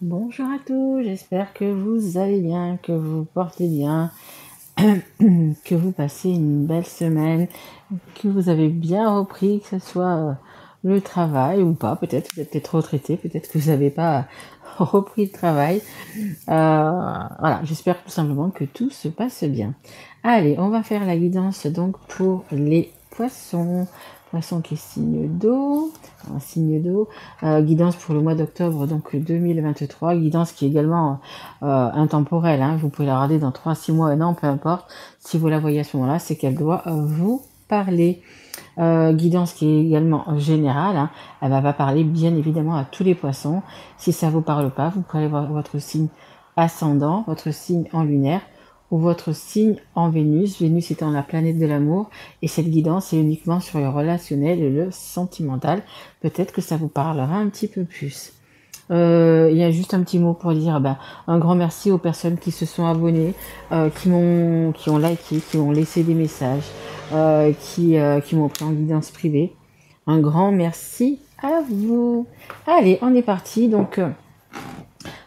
Bonjour à tous, j'espère que vous allez bien, que vous portez bien, que vous passez une belle semaine, que vous avez bien repris, que ce soit le travail ou pas, peut-être vous êtes peut-être retraité, peut-être que vous n'avez pas repris le travail. Voilà, j'espère tout simplement que tout se passe bien. Allez, on va faire la guidance donc pour les poissons. Poisson qui est signe d'eau, un signe d'eau. Guidance pour le mois d'octobre donc 2023. Guidance qui est également intemporelle. Hein. Vous pouvez la regarder dans 3, 6 mois, un an, peu importe. Si vous la voyez à ce moment-là, c'est qu'elle doit vous parler. Guidance qui est également générale. Hein. Elle va parler bien évidemment à tous les poissons. Si ça vous parle pas, vous pouvez voir votre signe ascendant, votre signe en lunaire ou votre signe en Vénus. Vénus étant la planète de l'amour, et cette guidance est uniquement sur le relationnel et le sentimental. Peut-être que ça vous parlera un petit peu plus. Il y a juste un petit mot pour dire un grand merci aux personnes qui se sont abonnées, qui ont liké, qui ont laissé des messages, qui m'ont pris en guidance privée. Un grand merci à vous. Allez, on est parti. Donc,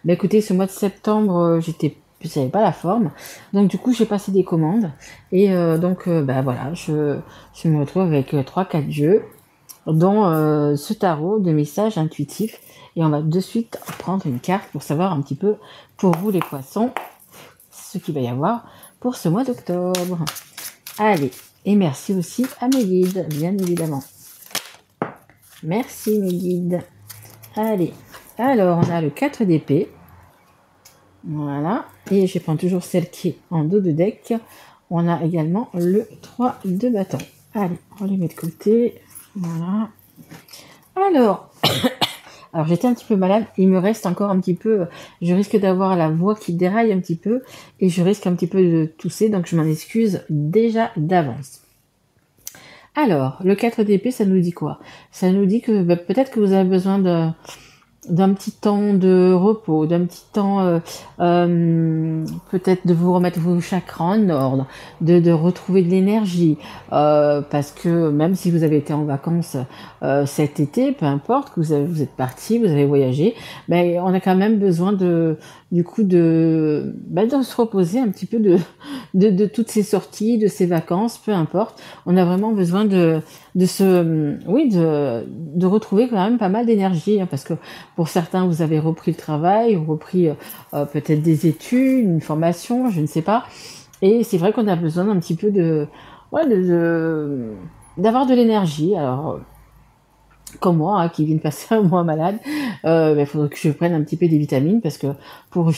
écoutez, ce mois de septembre, je savais pas la forme, donc du coup j'ai passé des commandes et voilà, je me retrouve avec 3-4 jeux, dont ce tarot de messages intuitifs, et on va de suite prendre une carte pour savoir un petit peu pour vous les poissons ce qu'il va y avoir pour ce mois d'octobre. Allez, et merci aussi à mes guides, bien évidemment. Merci mes guides. Allez, alors on a le 4 d'épée. Voilà, et je prends toujours celle qui est en dos de deck. On a également le 3 de bâton. Allez, on les met de côté. Voilà. Alors j'étais un petit peu malade, il me reste encore un petit peu, je risque d'avoir la voix qui déraille un petit peu, et je risque un petit peu de tousser, donc je m'en excuse déjà d'avance. Alors, le 4 d'épée, ça nous dit quoi? Ça nous dit que peut-être que vous avez besoin d'un petit temps de repos, d'un petit temps peut-être de vous remettre vos chakras en ordre, de retrouver de l'énergie, parce que même si vous avez été en vacances cet été, peu importe, que vous êtes parti, vous avez voyagé, mais on a quand même besoin de se reposer un petit peu de toutes ces sorties, de ces vacances, peu importe. On a vraiment besoin de retrouver quand même pas mal d'énergie, hein, parce que pour certains, vous avez repris le travail, ou repris peut-être des études, une formation, je ne sais pas. Et c'est vrai qu'on a besoin d'un petit peu d'avoir de l'énergie. Alors, comme moi, hein, qui vient de passer un mois malade, il faudrait que je prenne un petit peu des vitamines, parce que pour un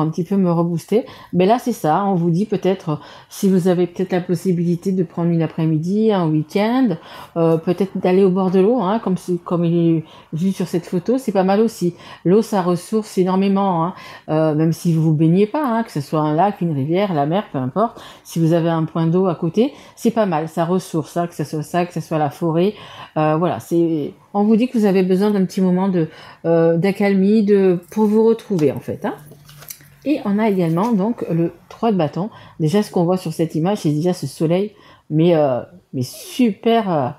petit peu me rebooster. Mais là, c'est ça, on vous dit peut-être, si vous avez peut-être la possibilité de prendre une après-midi, un week-end, peut-être d'aller au bord de l'eau, hein, comme il est vu sur cette photo, c'est pas mal aussi. L'eau, ça ressource énormément, hein, même si vous vous baignez pas, hein, que ce soit un lac, une rivière, la mer, peu importe. Si vous avez un point d'eau à côté, c'est pas mal, ça ressource, hein, que ce soit la forêt. Voilà, on vous dit que vous avez besoin d'un petit moment d'accalmie, pour vous retrouver en fait. Hein. Et on a également donc le 3 de bâton. Déjà, ce qu'on voit sur cette image, c'est déjà ce soleil, mais super,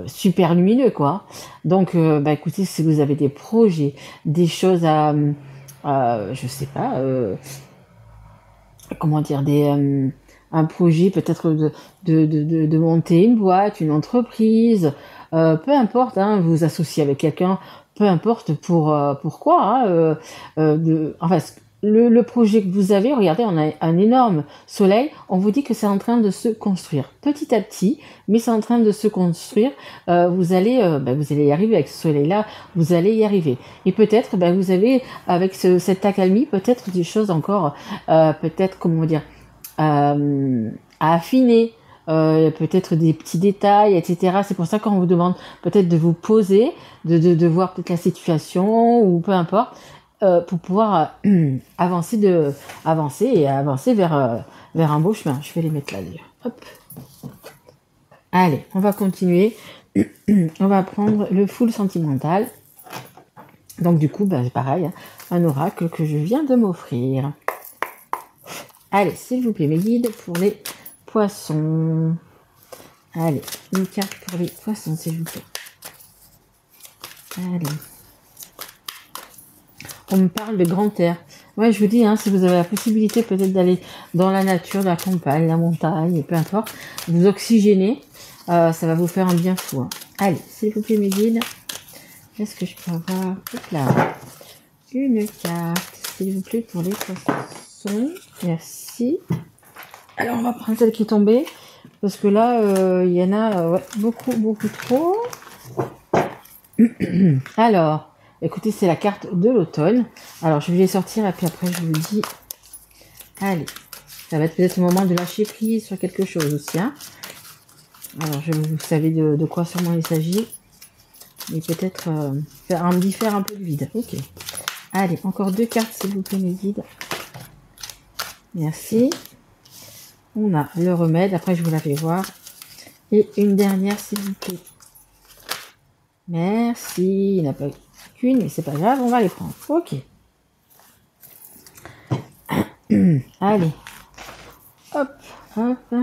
super lumineux, quoi. Donc, écoutez, si vous avez des projets, des choses je sais pas, comment dire, un projet peut-être de monter une boîte, une entreprise, peu importe, hein, vous associer avec quelqu'un, peu importe pourquoi, hein, le projet que vous avez, regardez, on a un énorme soleil, on vous dit que c'est en train de se construire petit à petit, mais c'est en train de se construire. Vous allez y arriver avec ce soleil-là, vous allez y arriver. Et peut-être, vous avez, avec cette accalmie, peut-être des choses encore, peut-être, comment dire, à affiner, peut-être des petits détails, etc. C'est pour ça qu'on vous demande peut-être de vous poser, de voir peut-être la situation, ou peu importe, pour pouvoir avancer vers un beau chemin. Je vais les mettre là d'ailleurs. Hop. Allez, on va continuer. On va prendre le full sentimental. Donc du coup, c'est pareil, hein, un oracle que je viens de m'offrir. Allez, s'il vous plaît, mes guides pour les poissons. Allez, une carte pour les poissons, s'il vous plaît. Allez. on me parle de grand air. Ouais, je vous dis, hein, si vous avez la possibilité peut-être d'aller dans la nature, la campagne, la montagne, peu importe, vous oxygéner, ça va vous faire un bien fou. Hein. Allez, s'il vous plaît, mes guides, est-ce que je peux avoir là, une carte, s'il vous plaît, pour les poissons. Merci. Alors, on va prendre celle qui est tombée, parce que là, il y en a ouais, beaucoup trop. Alors, écoutez, c'est la carte de l'automne. Alors, je vais les sortir et puis après, je vous dis... Allez, ça va être peut-être le moment de lâcher prise sur quelque chose aussi. Hein. Alors, vous savez de quoi sûrement il s'agit. Et peut-être faire un peu de vide. Ok. Allez, encore 2 cartes, s'il vous plaît, mes guides. Merci. On a le remède. Après, je vous la fais voir. Et une dernière, s'il vous plaît. Merci. Il n'y en a pas qu'une, mais c'est pas grave, on va les prendre. Ok. Allez. Hop, hop.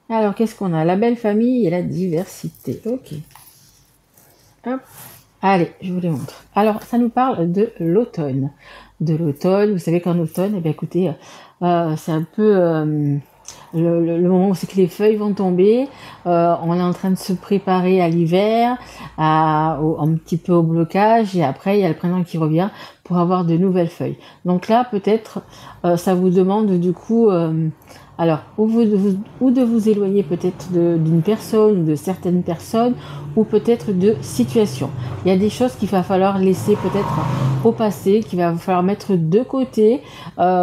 Alors, qu'est-ce qu'on a? La belle famille et la diversité. Ok. Hop. Allez, je vous les montre. Alors, ça nous parle de l'automne. De l'automne, vous savez qu'en automne, eh bien, écoutez, c'est un peu le moment où c'est que les feuilles vont tomber. On est en train de se préparer à l'hiver, un petit peu au blocage, et après, il y a le printemps qui revient pour avoir de nouvelles feuilles. Donc là, peut-être, ça vous demande du coup... alors, ou de vous éloigner peut-être d'une personne ou de certaines personnes, ou peut-être de situations. Il y a des choses qu'il va falloir laisser peut-être au passé, qu'il va falloir mettre de côté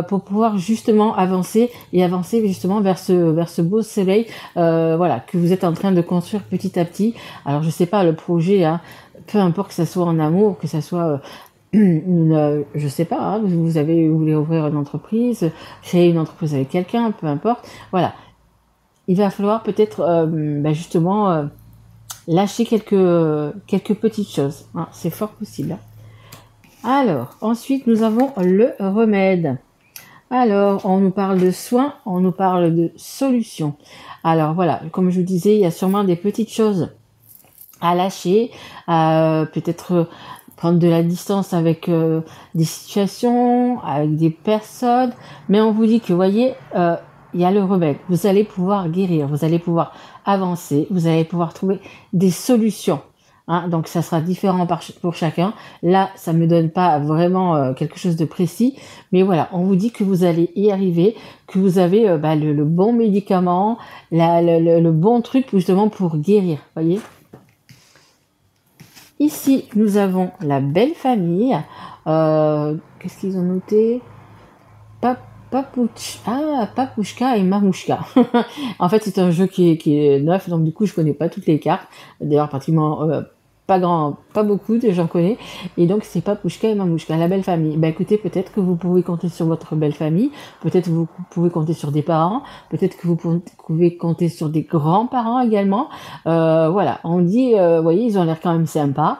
pour pouvoir justement avancer justement vers ce beau soleil, voilà, que vous êtes en train de construire petit à petit. Alors, je sais pas, le projet, hein, peu importe que ça soit en amour, que ça soit... je sais pas, hein, vous voulez ouvrir une entreprise, créer une entreprise avec quelqu'un, peu importe. Voilà, il va falloir peut-être justement lâcher quelques petites choses. Hein, c'est fort possible. Hein. Alors, ensuite, nous avons le remède. Alors, on nous parle de soins, on nous parle de solutions. Alors voilà, comme je vous disais, il y a sûrement des petites choses à lâcher, peut-être prendre de la distance avec des situations, avec des personnes, mais on vous dit que, vous voyez, il y a le remède, vous allez pouvoir guérir, vous allez pouvoir avancer, vous allez pouvoir trouver des solutions. Hein, donc ça sera différent pour chacun. Là, ça me donne pas vraiment quelque chose de précis, mais voilà, on vous dit que vous allez y arriver, que vous avez le bon médicament, le bon truc justement pour guérir, voyez. Ici, nous avons la belle famille. Qu'est-ce qu'ils ont noté? Papouchka et Mamouchka. En fait, c'est un jeu qui est neuf, donc du coup, je connais pas toutes les cartes. D'ailleurs, pratiquement pas beaucoup de gens connaissent. Et donc, c'est Papouchka et Mamouchka, la belle famille. Ben, écoutez, peut-être que vous pouvez compter sur votre belle famille. Peut-être que vous pouvez compter sur des parents. Peut-être que vous pouvez compter sur des grands-parents également. Voilà, on dit, vous voyez, ils ont l'air quand même sympas.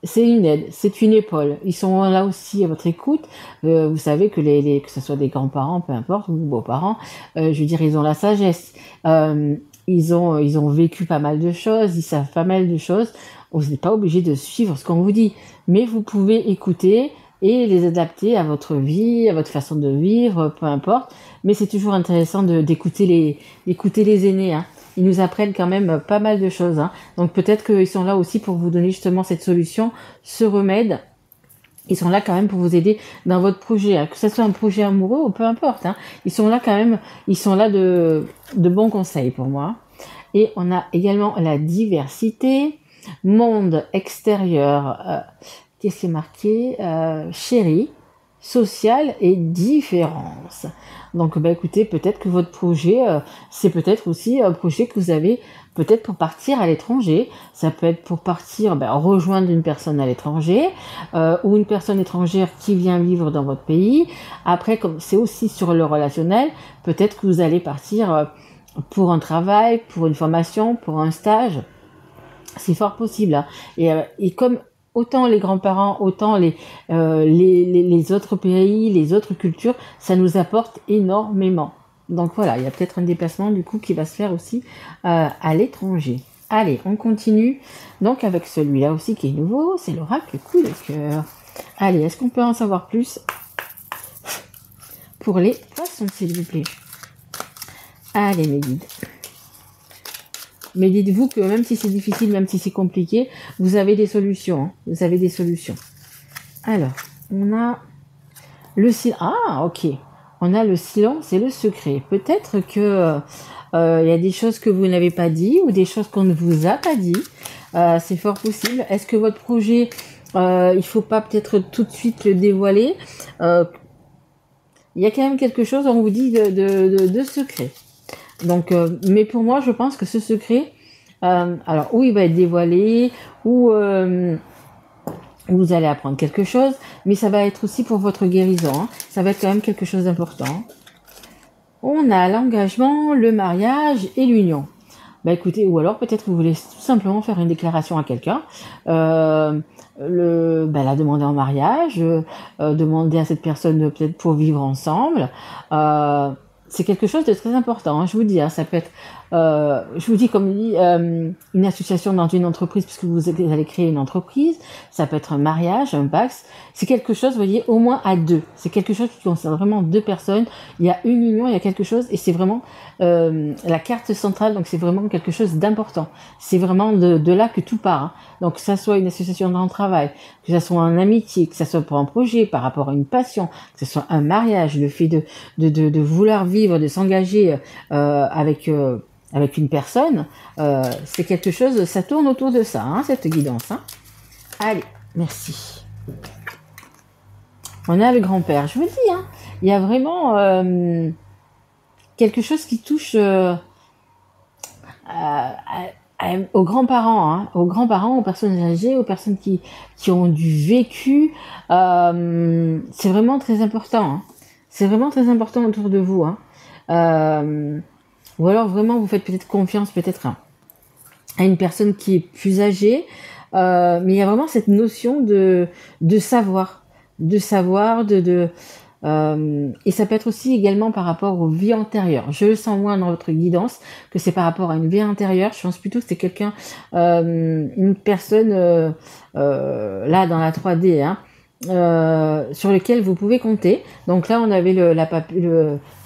C'est une aide, c'est une épaule. Ils sont là aussi à votre écoute. Vous savez que que ce soit des grands-parents, peu importe, ou beaux-parents, je veux dire, ils ont la sagesse. Ils ont vécu pas mal de choses, ils savent pas mal de choses. Vous n'êtes pas obligé de suivre ce qu'on vous dit, mais vous pouvez écouter et les adapter à votre vie, à votre façon de vivre, peu importe. Mais c'est toujours intéressant d'écouter les aînés. Hein. Ils nous apprennent quand même pas mal de choses. Hein. Donc peut-être qu'ils sont là aussi pour vous donner justement cette solution, ce remède. Ils sont là quand même pour vous aider dans votre projet, hein. Que ce soit un projet amoureux ou peu importe. Hein. Ils sont là quand même, ils sont là de bons conseils pour moi. Et on a également la diversité, monde extérieur, qu'est-ce qui est marqué chéri, social et différence. Donc, écoutez, peut-être que votre projet, c'est peut-être aussi un projet que vous avez peut-être pour partir à l'étranger. Ça peut être pour partir, rejoindre une personne à l'étranger ou une personne étrangère qui vient vivre dans votre pays. Après, comme c'est aussi sur le relationnel, peut-être que vous allez partir pour un travail, pour une formation, pour un stage. C'est fort possible. Hein. Et comme autant les grands-parents, autant les autres pays, les autres cultures, ça nous apporte énormément. Donc voilà, il y a peut-être un déplacement du coup qui va se faire aussi à l'étranger. Allez, on continue donc avec celui-là aussi qui est nouveau, c'est l'oracle coup de cœur. Allez, est-ce qu'on peut en savoir plus pour les poissons, s'il vous plaît? Allez, mes guides. Mais dites-vous que même si c'est difficile, même si c'est compliqué, vous avez des solutions. Hein. Vous avez des solutions. Alors, on a le silence. Ah, ok. On a le silence et le secret. Peut-être que y a des choses que vous n'avez pas dit ou des choses qu'on ne vous a pas dit. C'est fort possible. Est-ce que votre projet, il faut pas peut-être tout de suite le dévoiler? Il y a quand même quelque chose, on vous dit, de secret. Donc, mais pour moi, je pense que ce secret, alors, où il va être dévoilé, ou vous allez apprendre quelque chose, mais ça va être aussi pour votre guérison. Hein. Ça va être quand même quelque chose d'important. On a l'engagement, le mariage et l'union. Bah écoutez, ou alors peut-être vous voulez tout simplement faire une déclaration à quelqu'un, la demander en mariage, demander à cette personne peut-être pour vivre ensemble. C'est quelque chose de très important, hein, je vous dis, hein, ça peut être, je vous dis comme dit, une association dans une entreprise, puisque vous allez créer une entreprise, ça peut être un mariage, un PACS, c'est quelque chose, vous voyez, au moins à deux, c'est quelque chose qui concerne vraiment deux personnes, il y a une union, il y a quelque chose, et c'est vraiment la carte centrale, donc c'est vraiment quelque chose d'important, c'est vraiment de là que tout part, hein. Donc que ça soit une association dans le travail, que ça soit en amitié, que ça soit pour un projet, par rapport à une passion, que ce soit un mariage, le fait de vouloir vivre, de s'engager avec une personne, c'est quelque chose, ça tourne autour de ça, hein, cette guidance. Hein. Allez, merci. On a le grand-père, je vous le dis, hein, il y a vraiment quelque chose qui touche aux grands-parents, hein, aux personnes âgées, aux personnes qui ont du vécu. C'est vraiment très important. Hein. C'est vraiment très important autour de vous. Hein. Ou alors vraiment vous faites peut-être confiance peut-être à une personne qui est plus âgée. Mais il y a vraiment cette notion de savoir. Et ça peut être aussi également par rapport aux vies antérieures. Je le sens moins dans votre guidance que c'est par rapport à une vie intérieure. Je pense plutôt que c'est quelqu'un, une personne là dans la 3D, hein, sur lequel vous pouvez compter. Donc là on avait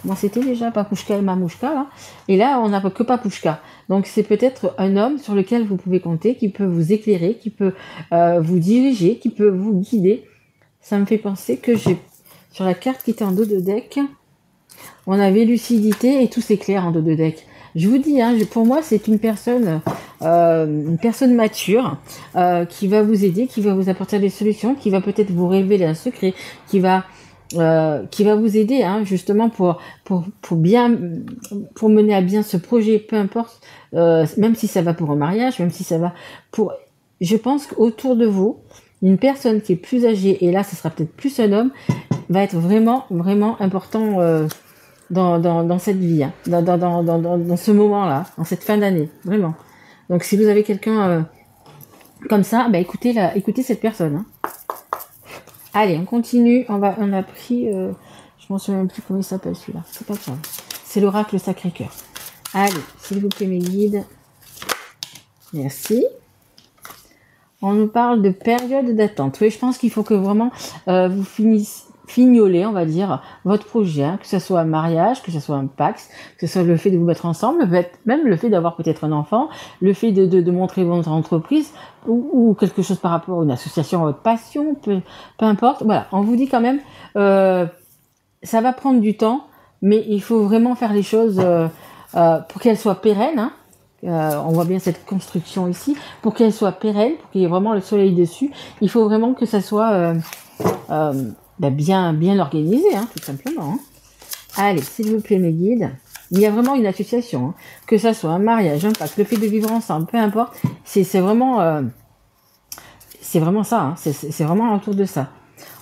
moi c'était déjà Papouchka et Mamouchka là, et là on n'a que Papouchka. Donc c'est peut-être un homme sur lequel vous pouvez compter, qui peut vous éclairer, qui peut vous diriger, qui peut vous guider. Ça me fait penser que sur la carte qui était en dos de deck, on avait lucidité et tout s'éclaire en dos de deck. Je vous dis, hein, pour moi, c'est une personne mature qui va vous aider, qui va vous apporter des solutions, qui va peut-être vous révéler un secret, qui va vous aider, hein, justement pour mener à bien ce projet, peu importe, même si ça va pour un mariage, même si ça va pour. Je pense qu'autour de vous, une personne qui est plus âgée, et là, ce sera peut-être plus un homme, va être vraiment, vraiment important dans cette vie, hein, dans ce moment-là, en cette fin d'année, vraiment. Donc, si vous avez quelqu'un comme ça, bah, écoutez cette personne. Hein. Allez, on continue. On a pris, je m'en souviens même plus comment il s'appelle celui-là. C'est pas grave. C'est l'oracle Sacré-Cœur. Allez, s'il vous plaît, mes guides. Merci. On nous parle de période d'attente. Oui, je pense qu'il faut que vraiment vous fignoler, on va dire, votre projet, hein, que ce soit un mariage, que ce soit un PACS, que ce soit le fait de vous mettre ensemble, même le fait d'avoir peut-être un enfant, le fait de montrer votre entreprise ou quelque chose par rapport à une association, à votre passion, peu importe. Voilà, on vous dit quand même, ça va prendre du temps, mais il faut vraiment faire les choses pour qu'elles soient pérennes, hein. On voit bien cette construction ici, pour qu'elle soit pérenne, pour qu'il y ait vraiment le soleil dessus, il faut vraiment que ça soit bien organisé, hein, tout simplement. Hein. Allez, s'il vous plaît, mes guides, il y a vraiment une association, hein, que ça soit un mariage, un pacte, le fait de vivre ensemble, peu importe, c'est vraiment ça, hein, c'est vraiment autour de ça.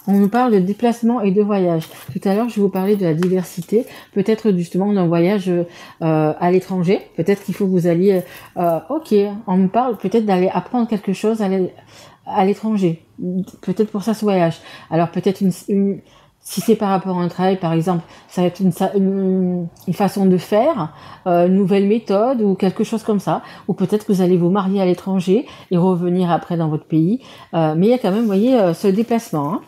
On nous parle de déplacement et de voyage. Tout à l'heure, je vous parlais de la diversité. Peut-être justement d'un voyage à l'étranger. Peut-être qu'il faut que vous alliez... ok, on me parle peut-être d'aller apprendre quelque chose à l'étranger. Peut-être pour ça, ce voyage. Alors peut-être Si c'est par rapport à un travail, par exemple, ça va être une façon de faire, une nouvelle méthode ou quelque chose comme ça. Ou peut-être que vous allez vous marier à l'étranger et revenir après dans votre pays. Mais il y a quand même, vous voyez, ce déplacement. Hein.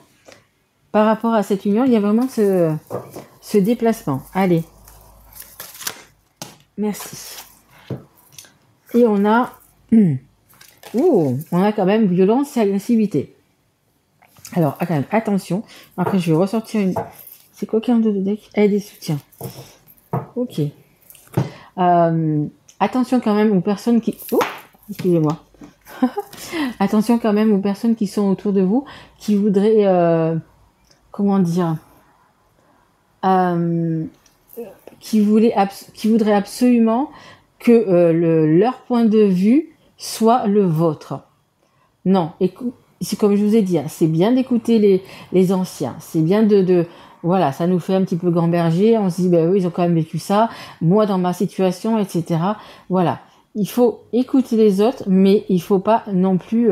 Par rapport à cette union, il y a vraiment ce déplacement. Allez. Merci. Et on a... on a quand même violence et agressivité. Alors, quand même, attention. Après, je vais ressortir une... C'est quoi qu'il y a en deux de deck? Aide et soutien. Ok. Attention quand même aux personnes qui... Oh, excusez-moi. Attention quand même aux personnes qui sont autour de vous, qui voudraient... comment dire qui voudraient absolument que leur point de vue soit le vôtre. Non, c'est comme je vous ai dit, hein, c'est bien d'écouter les anciens, c'est bien voilà, ça nous fait un petit peu gamberger, on se dit, ben oui, ils ont quand même vécu ça, moi dans ma situation, etc. Voilà, il faut écouter les autres, mais il faut pas non plus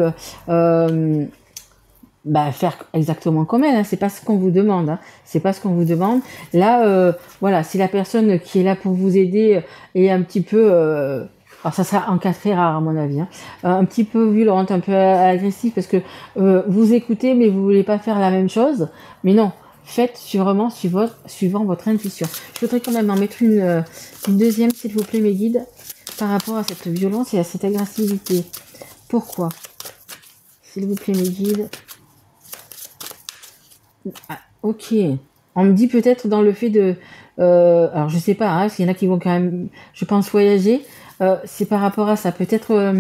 faire exactement comme elle, hein. C'est pas ce qu'on vous demande, hein. C'est pas ce qu'on vous demande. Là, voilà, si la personne qui est là pour vous aider est un petit peu, alors ça sera un cas très rare à mon avis, hein, un petit peu violente, un peu agressive, parce que vous écoutez, mais vous voulez pas faire la même chose. Mais non, faites vraiment suivant votre intuition. Je voudrais quand même en mettre une deuxième, s'il vous plaît, mes guides, par rapport à cette violence et à cette agressivité. Pourquoi? S'il vous plaît, mes guides. Ah, ok. On me dit peut-être dans le fait de... alors je sais pas, hein, parce qu'il y en a qui vont quand même, je pense, voyager. C'est par rapport à ça. Peut-être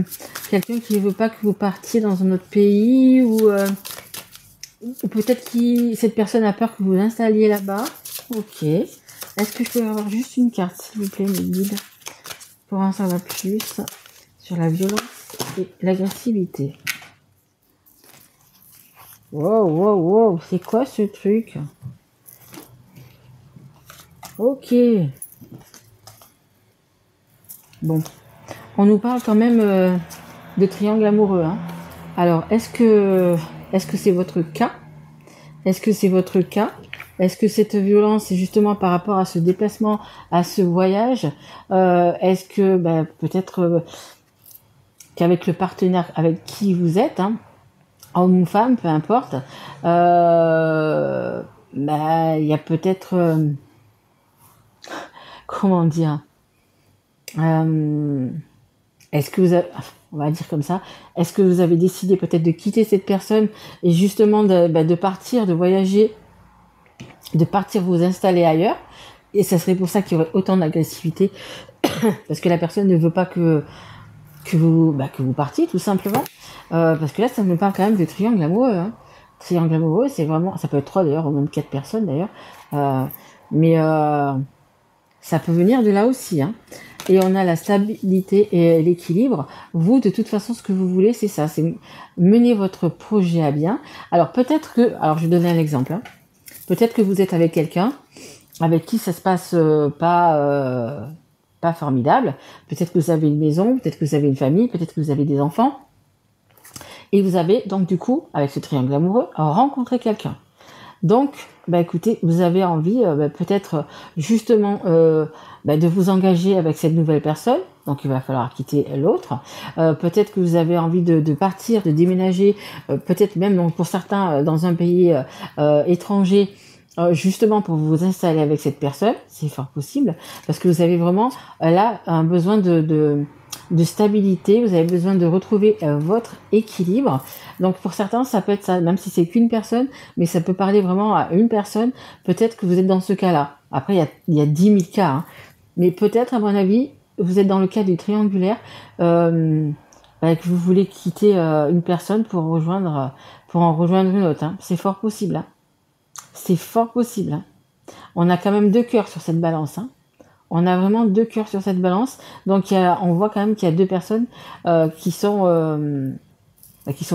quelqu'un qui ne veut pas que vous partiez dans un autre pays ou peut-être que cette personne a peur que vous vous installiez là-bas. Ok. Est-ce que je peux avoir juste une carte, s'il vous plaît, mes guides, pour en savoir plus sur la violence et l'agressivité? Wow, c'est quoi ce truc? Ok. Bon. On nous parle quand même de triangle amoureux. Hein. Alors, est-ce que c'est votre cas? Est-ce que c'est votre cas? Est-ce que cette violence est justement par rapport à ce déplacement, à ce voyage? Est-ce que peut-être qu'avec le partenaire avec qui vous êtes, hein, homme ou femme, peu importe, il y a peut-être... comment dire, est-ce que vous avez, on va dire comme ça, est-ce que vous avez décidé peut-être de quitter cette personne et justement de partir, de voyager, de partir vous installer ailleurs, et ça serait pour ça qu'il y aurait autant d'agressivité parce que la personne ne veut pas que vous partiez tout simplement, parce que là ça me parle quand même de triangle amoureux, hein. Triangle amoureux, c'est vraiment, ça peut être 3 d'ailleurs, ou même 4 personnes d'ailleurs, mais ça peut venir de là aussi, hein. Et on a la stabilité et l'équilibre. Vous, de toute façon, ce que vous voulez, c'est ça, c'est mener votre projet à bien. Alors peut-être que, alors je vais donner un exemple, hein. Peut-être que vous êtes avec quelqu'un avec qui ça se passe pas formidable. Peut-être que vous avez une maison, peut-être que vous avez une famille, peut-être que vous avez des enfants. Et vous avez donc du coup, avec ce triangle amoureux, rencontré quelqu'un. Donc, écoutez, vous avez envie peut-être justement de vous engager avec cette nouvelle personne. Donc, il va falloir quitter l'autre. Peut-être que vous avez envie de partir, de déménager, peut-être même donc, pour certains dans un pays étranger, justement pour vous installer avec cette personne. C'est fort possible parce que vous avez vraiment là un besoin de stabilité, vous avez besoin de retrouver votre équilibre. Donc pour certains, ça peut être ça, même si c'est qu'une personne, mais ça peut parler vraiment à une personne. Peut-être que vous êtes dans ce cas-là. Après, il y a 10 000 cas, hein. Mais peut-être, à mon avis, vous êtes dans le cas du triangulaire, que vous voulez quitter une personne pour en rejoindre une autre, hein. C'est fort possible, hein. C'est fort possible, hein. On a quand même 2 cœurs sur cette balance, hein. On a vraiment 2 cœurs sur cette balance. Donc, on voit quand même qu'il y a 2 personnes qui sont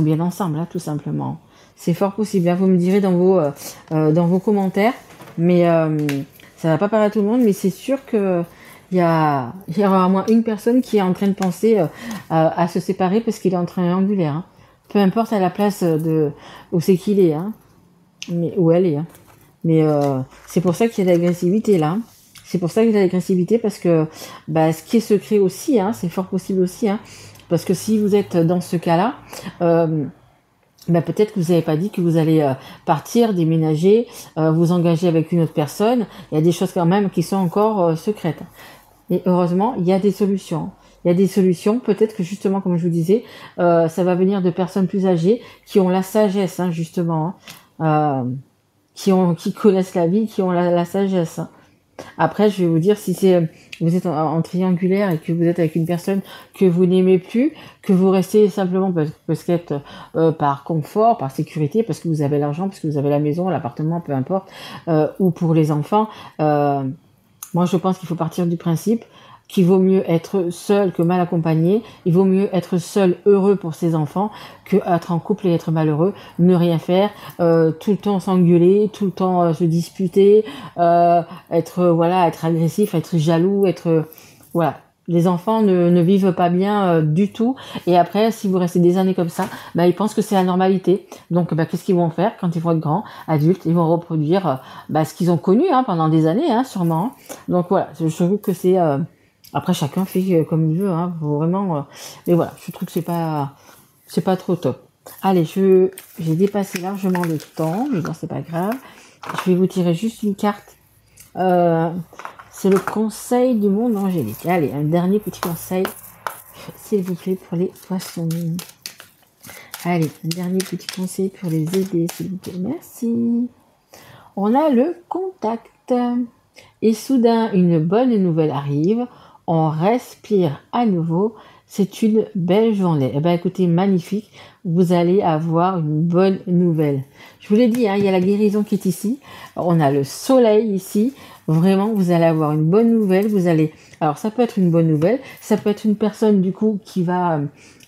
bien ensemble, là, tout simplement. C'est fort possible. Là, vous me direz dans vos commentaires. Mais ça va pas parler à tout le monde. Mais c'est sûr qu'il y aura au moins une personne qui est en train de penser à se séparer parce qu'il est en triangulaire, hein. Peu importe à la place où c'est qu'il est, hein. Mais où elle est, hein. Mais c'est pour ça qu'il y a de l'agressivité là. C'est pour ça qu'il y a de l'agressivité parce que ce qui est secret aussi, hein, c'est fort possible aussi, hein, parce que si vous êtes dans ce cas-là, peut-être que vous n'avez pas dit que vous allez partir, déménager, vous engager avec une autre personne. Il y a des choses quand même qui sont encore secrètes. Et heureusement, il y a des solutions. Il y a des solutions. Peut-être que justement, comme je vous disais, ça va venir de personnes plus âgées qui ont la sagesse, hein, justement, hein, qui connaissent la vie, qui ont la sagesse. Hein. Après, je vais vous dire, si vous êtes en triangulaire et que vous êtes avec une personne que vous n'aimez plus, que vous restez simplement peut-être par confort, par sécurité, parce que vous avez l'argent, parce que vous avez la maison, l'appartement, peu importe, ou pour les enfants, moi je pense qu'il faut partir du principe qu'il vaut mieux être seul que mal accompagné. Il vaut mieux être seul heureux pour ses enfants que être en couple et être malheureux, ne rien faire, tout le temps s'engueuler, tout le temps se disputer, être agressif, être jaloux, voilà. Les enfants ne vivent pas bien du tout. Et après, si vous restez des années comme ça, ils pensent que c'est la normalité. Donc, qu'est-ce qu'ils vont faire quand ils vont être grands, adultes? Ils vont reproduire ce qu'ils ont connu pendant des années, hein, sûrement. Donc voilà, je trouve que c'est... Après, chacun fait comme il veut, hein, vraiment. Mais voilà, je trouve que c'est pas trop top. Allez, j'ai dépassé largement le temps, mais bon, c'est pas grave. Je vais vous tirer juste une carte. C'est le conseil du monde angélique. Allez, un dernier petit conseil, s'il vous plaît, pour les poissons. Allez, un dernier petit conseil pour les aider, s'il vous plaît. Merci. On a le contact. Et soudain, une bonne nouvelle arrive. On respire à nouveau. C'est une belle journée. Eh bien, écoutez, magnifique. Vous allez avoir une bonne nouvelle. Je vous l'ai dit, hein, il y a la guérison qui est ici. On a le soleil ici. Vraiment, vous allez avoir une bonne nouvelle. Alors, ça peut être une bonne nouvelle. Ça peut être une personne, du coup, qui va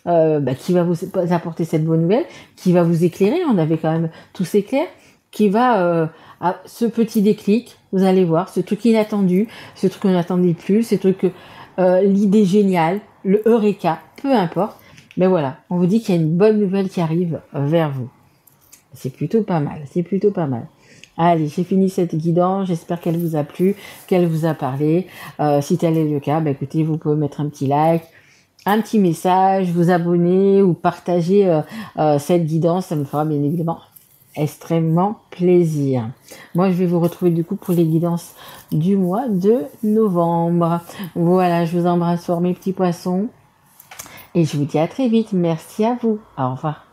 vous apporter cette bonne nouvelle, qui va vous éclairer. On avait quand même tous éclairs. Qui va ce petit déclic, vous allez voir, ce truc inattendu, ce truc qu'on n'attendait plus, ce truc, l'idée géniale, le eureka, peu importe. Mais voilà, on vous dit qu'il y a une bonne nouvelle qui arrive vers vous. C'est plutôt pas mal, c'est plutôt pas mal. Allez, j'ai fini cette guidance, j'espère qu'elle vous a plu, qu'elle vous a parlé. Si tel est le cas, écoutez, vous pouvez mettre un petit like, un petit message, vous abonner ou partager cette guidance, ça me fera bien évidemment extrêmement plaisir. Moi, je vais vous retrouver du coup pour les guidances du mois de novembre. Voilà, je vous embrasse fort mes petits poissons et je vous dis à très vite. Merci à vous. Au revoir.